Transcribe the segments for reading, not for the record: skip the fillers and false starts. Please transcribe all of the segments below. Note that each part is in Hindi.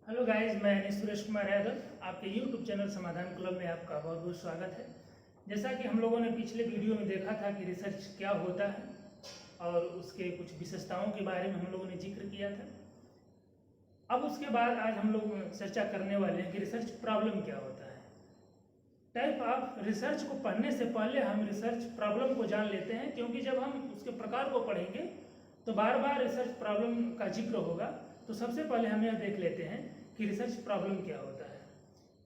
हेलो गाइस, मैं सुरेश कुमार यादव आपके यूट्यूब चैनल समाधान क्लब में आपका बहुत बहुत स्वागत है। जैसा कि हम लोगों ने पिछले वीडियो में देखा था कि रिसर्च क्या होता है और उसके कुछ विशेषताओं के बारे में हम लोगों ने जिक्र किया था। अब उसके बाद आज हम लोग चर्चा करने वाले हैं कि रिसर्च प्रॉब्लम क्या होता है। टाइप ऑफ रिसर्च को पढ़ने से पहले हम रिसर्च प्रॉब्लम को जान लेते हैं, क्योंकि जब हम उसके प्रकार को पढ़ेंगे तो बार बार रिसर्च प्रॉब्लम का जिक्र होगा। तो सबसे पहले हम यह देख लेते हैं कि रिसर्च प्रॉब्लम क्या होता है।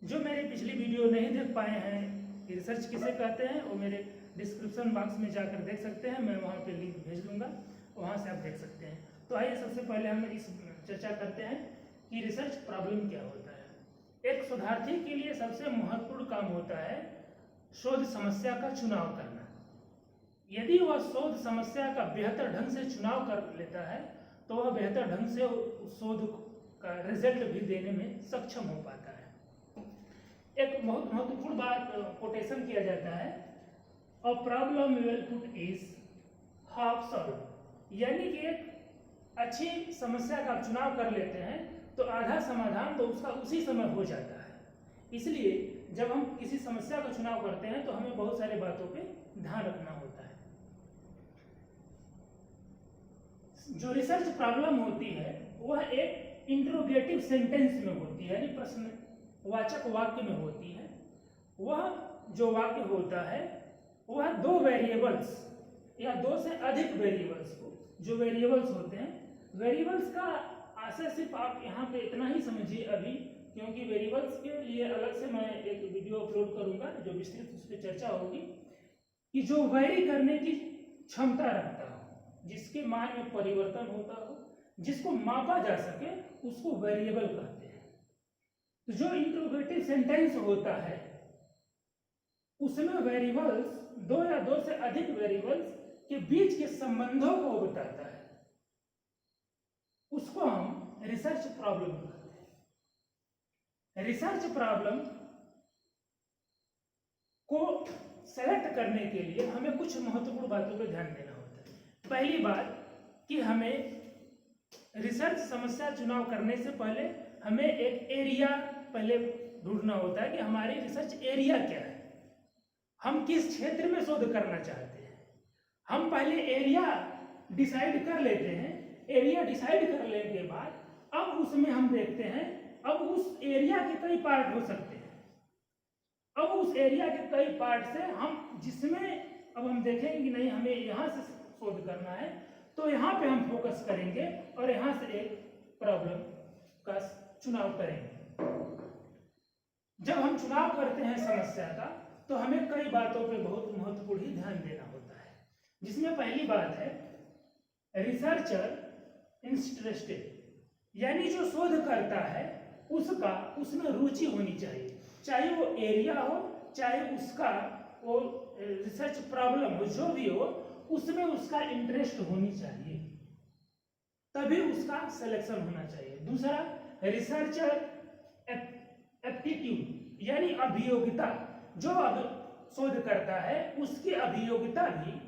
जो मेरी पिछली वीडियो नहीं देख पाए हैं कि रिसर्च किसे कहते हैं, वो मेरे डिस्क्रिप्शन बॉक्स में जाकर देख सकते हैं। मैं वहाँ पे लिंक भेज दूंगा, वहाँ से आप देख सकते हैं। तो आइए सबसे पहले हम इस चर्चा करते हैं कि रिसर्च प्रॉब्लम क्या होता है। एक शोधार्थी के लिए सबसे महत्वपूर्ण काम होता है शोध समस्या का चुनाव करना। यदि वह शोध समस्या का बेहतर ढंग से चुनाव कर लेता है तो वह बेहतर ढंग से उस शोध का रिजल्ट भी देने में सक्षम हो पाता है। एक बहुत महत्वपूर्ण बात कोटेशन किया जाता है, a problem well put is half solve. यानी कि एक अच्छी समस्या का चुनाव कर लेते हैं तो आधा समाधान तो उसका उसी समय हो जाता है। इसलिए जब हम किसी समस्या का चुनाव करते हैं तो हमें बहुत सारी बातों पे ध्यान रखना होता है। जो रिसर्च प्रॉब्लम होती है वह एक इंट्रोगेटिव सेंटेंस में होती है, यानी प्रश्नवाचक वाक्य में होती है। वह जो वाक्य होता है वह दो वेरिएबल्स या दो से अधिक वेरिएबल्स को, जो वेरिएबल्स होते हैं, वेरिएबल्स का आशय सिर्फ आप यहाँ पे इतना ही समझिए अभी, क्योंकि वेरिएबल्स के लिए अलग से मैं एक वीडियो अपलोड करूंगा जो विस्तृत उस पर चर्चा होगी, कि जो वेरी करने की क्षमता रखता हो, जिसके मान में परिवर्तन होता हो, जिसको मापा जा सके, उसको वेरिएबल कहते हैं। तो जो इंट्रोगेटिव सेंटेंस होता है उसमें वेरिएबल्स, दो या दो से अधिक वेरिएबल्स के बीच के संबंधों को बताता है, उसको हम रिसर्च प्रॉब्लम कहते हैं। रिसर्च प्रॉब्लम को सेलेक्ट करने के लिए हमें कुछ महत्वपूर्ण बातों पर ध्यान देना होता है। पहली बात कि हमें रिसर्च समस्या चुनाव करने से पहले हमें एक एरिया पहले ढूंढना होता है कि हमारी रिसर्च एरिया क्या है, हम किस क्षेत्र में शोध करना चाहते हैं। हम पहले एरिया डिसाइड कर लेते हैं। एरिया डिसाइड कर लेने के बाद अब उसमें हम देखते हैं, अब उस एरिया के कई पार्ट हो सकते हैं। अब उस एरिया के कई पार्ट से हम जिसमें अब हम देखेंगे कि नहीं हमें यहाँ से शोध करना है, तो यहाँ पे हम फोकस करेंगे और यहाँ से एक प्रॉब्लम का चुनाव करेंगे। जब हम चुनाव करते हैं समस्या का तो हमें कई बातों पे बहुत महत्वपूर्ण ही ध्यान देना होता है, जिसमें पहली बात है रिसर्चर इंटरेस्टेड, यानी जो शोध करता है उसका उसमें रुचि होनी चाहिए, चाहे वो एरिया हो, चाहे उसका वो रिसर्च प्रॉब्लम हो, जो भी हो, उसमें उसका इंटरेस्ट होनी चाहिए, तभी उसका सिलेक्शन होना चाहिए। दूसरा, रिसर्चर एप्टीट्यूड, यानी अभियोगिता, जो शोध करता है उसकी अभियोगिता भी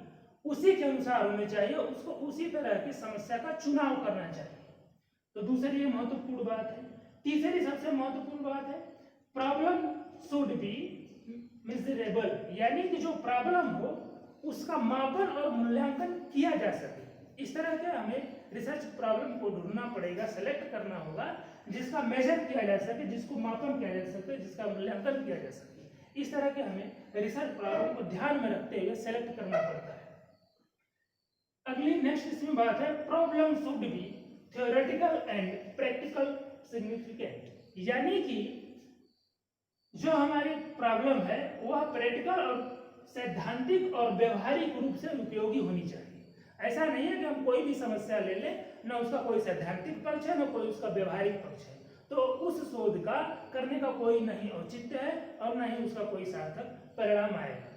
उसी के अनुसार होनी चाहिए, उसको उसी तरह की समस्या का चुनाव करना चाहिए। तो दूसरी महत्वपूर्ण बात है। तीसरी सबसे महत्वपूर्ण बात है प्रॉब्लम शुड बी मेजरेबल, यानी कि जो प्रॉब्लम हो उसका मापन और मूल्यांकन किया जा सके। इस तरह के हमें रिसर्च प्रॉब्लम को ढूंढना पड़ेगा, सेलेक्ट करना होगा, जिसका मेजर किया जा सके, जिसको मापन किया जा सके, जिसका मूल्यांकन किया जा सके। इस तरह के हमें रिसर्च प्रॉब्लम को ध्यान में रखते हुए सेलेक्ट करना पड़ता है। अगली नेक्स्ट इसमें बात है problem should be theoretical and practical significant, यानी कि जो हमारी प्रॉब्लम है वह प्रैक्टिकल और सैद्धांतिक और व्यवहारिक रूप से उपयोगी होनी चाहिए। ऐसा नहीं है कि हम कोई भी समस्या ले लें, ना उसका कोई सैद्धांतिक पक्ष है, ना कोई उसका व्यवहारिक पक्ष है, तो उस शोध का करने का कोई नहीं औचित्य है और ना ही उसका कोई सार्थक परिणाम आएगा।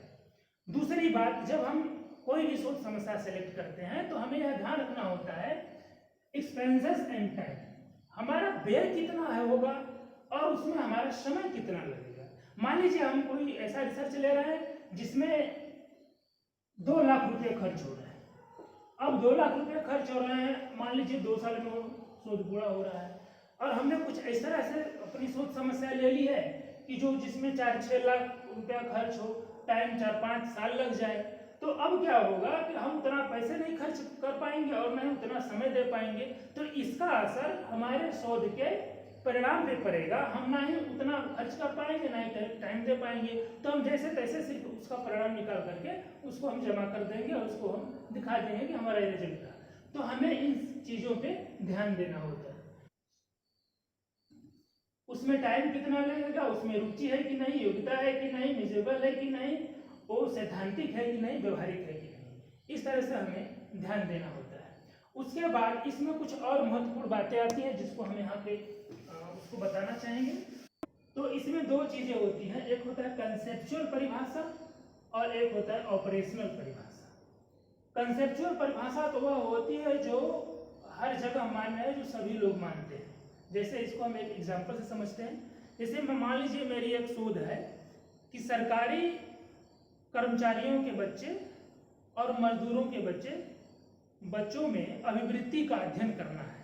दूसरी बात, जब हम कोई भी शोध समस्या सेलेक्ट करते हैं तो हमें यह ध्यान रखना होता है एक्सपेंसेस एंड टाइम, हमारा व्यय कितना है होगा और उसमें हमारा समय कितना लगेगा। मान लीजिए हम कोई ऐसा रिसर्च ले रहे हैं जिसमें 2 लाख रुपए खर्च हो रहे हैं। अब 2 लाख रुपए खर्च हो रहे हैं, मान लीजिए 2 साल में शोध पूरा हो रहा है। और हमने कुछ इस तरह से अपनी सोच समस्या ले ली है कि जो जिसमें 4-6 लाख रुपया खर्च हो, टाइम 4-5 साल लग जाए, तो अब क्या होगा कि हम उतना पैसे नहीं खर्च कर पाएंगे और न ही उतना समय दे पाएंगे। तो इसका असर हमारे शोध के परिणाम पे पड़ेगा। हम ना ही उतना खर्च कर पाएंगे, ना ही टाइम दे पाएंगे। तो हम जैसे तैसे सिर्फ उसका परिणाम निकाल करके उसको हम जमा कर देंगे और उसको हम दिखा देंगे कि हमारा रिजल्ट था। तो हमें इन चीजों पे ध्यान देना होता है। उसमें टाइम कितना लगेगा, उसमें रुचि है कि नहीं, योग्यता है कि नहीं, मिजेबल है कि नहीं, वो सैद्धांतिक है कि नहीं, व्यवहारिक है कि नहीं, इस तरह से हमें ध्यान देना होता है। उसके बाद इसमें कुछ और महत्वपूर्ण बातें आती हैं जिसको हम यहाँ पे उसको बताना चाहेंगे। तो इसमें दो चीजें होती हैं, एक होता है कंसेप्चुअल परिभाषा और एक होता है ऑपरेशनल परिभाषा। कंसेप्चुअल परिभाषा तो वह होती है जो हर जगह मान्य है, जो सभी लोग मानते हैं। जैसे इसको हम एक एग्जाम्पल से समझते हैं। जैसे मैं मान लीजिए मेरी एक शोध है कि सरकारी कर्मचारियों के बच्चे और मजदूरों के बच्चों में अभिवृत्ति का अध्ययन करना है।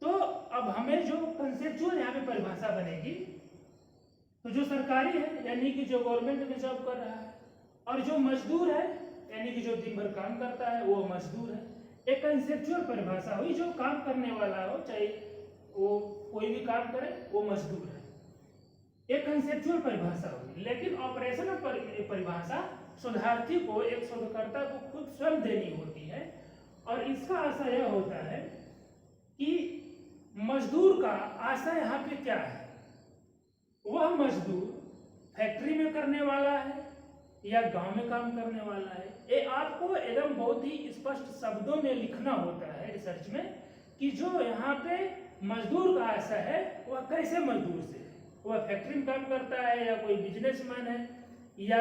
तो अब हमें जो कंसेप्चुअल यहाँ पे परिभाषा बनेगी, तो जो सरकारी है यानी कि जो गवर्नमेंट में जॉब कर रहा है, और जो मजदूर है यानी कि जो दिन भर काम करता है वो मजदूर है। एक कंसेप्चुअल परिभाषा हुई, जो काम करने वाला हो, चाहे वो कोई भी काम करे, वो मजदूर है। एक कंसेप्चुअल परिभाषा हुई। लेकिन ऑपरेशनल परिभाषा शोधार्थी को, एक शोधकर्ता को खुद स्वयं देनी होती है। और इसका आशय यह होता है कि मजदूर का आशय यहाँ पे क्या है। वह मजदूर फैक्ट्री में करने वाला है या गांव में काम करने वाला है, ये आपको एकदम बहुत ही स्पष्ट शब्दों में लिखना होता है रिसर्च में, कि जो यहाँ पे मजदूर का आशय है वह कैसे मजदूर से है। वह फैक्ट्री में काम करता है या कोई बिजनेसमैन है या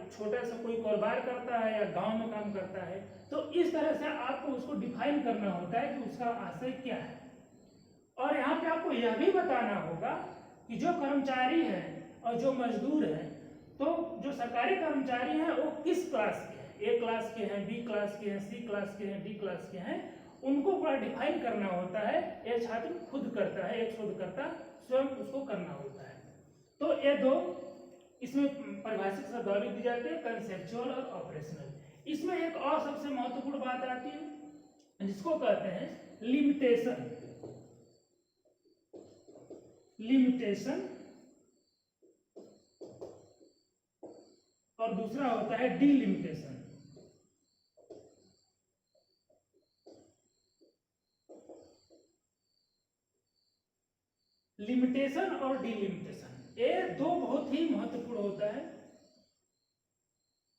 छोटा सा कोई कारोबार करता है या गांव में काम करता है। तो इस तरह से आपको उसको डिफाइन करना होता है कि उसका आशय क्या है। और यहाँ पे आपको यह भी बताना होगा कि जो कर्मचारी हैं और जो मजदूर हैं, तो जो सरकारी कर्मचारी हैं वो किस क्लास के हैं, ए क्लास के हैं, बी क्लास के हैं, सी क्लास के हैं, डी क्लास के हैं, उनको पूरा डिफाइन करना होता है। यह छात्र खुद करता है, एक शोधकर्ता स्वयं उसको करना होता है। तो ये दो इसमें परिभाषित शब्दावली दी जाती है, कंसेप्चुअल और ऑपरेशनल। इसमें एक और सबसे महत्वपूर्ण बात आती है जिसको कहते हैं लिमिटेशन। और दूसरा होता है डिलिमिटेशन। लिमिटेशन और डिलिमिटेशन, ये दो बहुत ही महत्वपूर्ण होता है।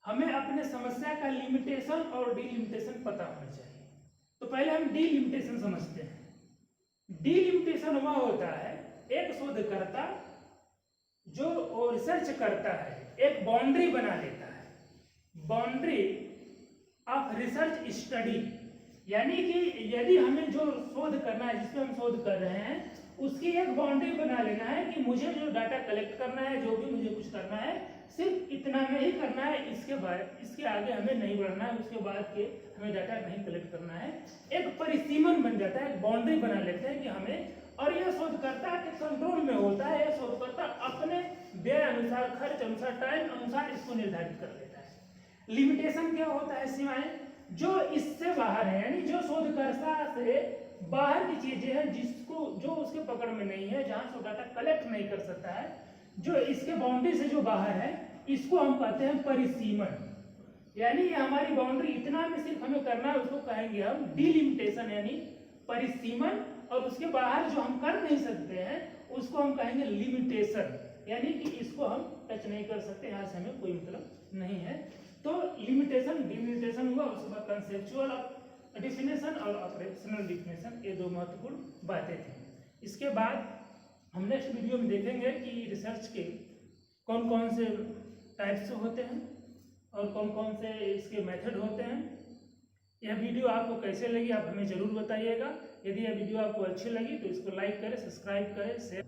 हमें अपने समस्या का लिमिटेशन और डिलिमिटेशन पता होना चाहिए। तो पहले हम डिलिमिटेशन समझते हैं। डिलिमिटेशन वह होता है, एक शोधकर्ता जो रिसर्च करता है एक बाउंड्री बना लेता है, बाउंड्री ऑफ रिसर्च स्टडी। यानी कि यदि हमें जो शोध करना है, जिसपे हम शोध कर रहे हैं, उसकी एक बाउंड्री बना लेना है कि मुझे जो डाटा कलेक्ट करना है, जो भी मुझे कुछ करना है, सिर्फ इतना में ही करना है। इसके आगे हमें नहीं बढ़ना है, उसके बाद के हमें डाटा नहीं कलेक्ट करना है। एक परिसीमन बन जाता है, एक बाउंड्री बना लेते हैं कि हमें, और यह शोधकर्ता के कंट्रोल में होता है। यह शोधकर्ता अपने व्यय अनुसार, खर्च अनुसार, टाइम अनुसार इसको निर्धारित कर लेता है। लिमिटेशन क्या होता है, सीमाएं जो इससे बाहर है, यानी जो शोधकर्ता से बाहर की चीजें हैं, जो उसके पकड़ में नहीं है, जहां से डाटा कलेक्ट नहीं कर सकता है, जो इसके बाउंड्री से जो बाहर है, इसको हम कहते हैं परिसीमन। यानी ये हमारी बाउंड्री इतना में सिर्फ हमें करना है, उसको कहेंगे हम डिलिमिटेशन यानी परिसीमन। और उसके बाहर जो हम कर नहीं सकते हैं उसको हम कहेंगे लिमिटेशन, यानी कि इसको हम टच नहीं कर सकते, यहाँ से हमें कोई मतलब नहीं है। तो लिमिटेशन, डिलिमिटेशन हुआ, उसके बाद कंसेप्चुअल डिफिनेशन और ऑपरेशनल डिफिनेशन, ये दो महत्वपूर्ण बातें थी। इसके बाद हम नेक्स्ट वीडियो में देखेंगे कि रिसर्च के कौन कौन से टाइप्स होते हैं और कौन कौन से इसके मेथड होते हैं। यह वीडियो आपको कैसे लगी आप हमें जरूर बताइएगा। यदि यह वीडियो आपको अच्छी लगी तो इसको लाइक करें, सब्सक्राइब करें, शेयर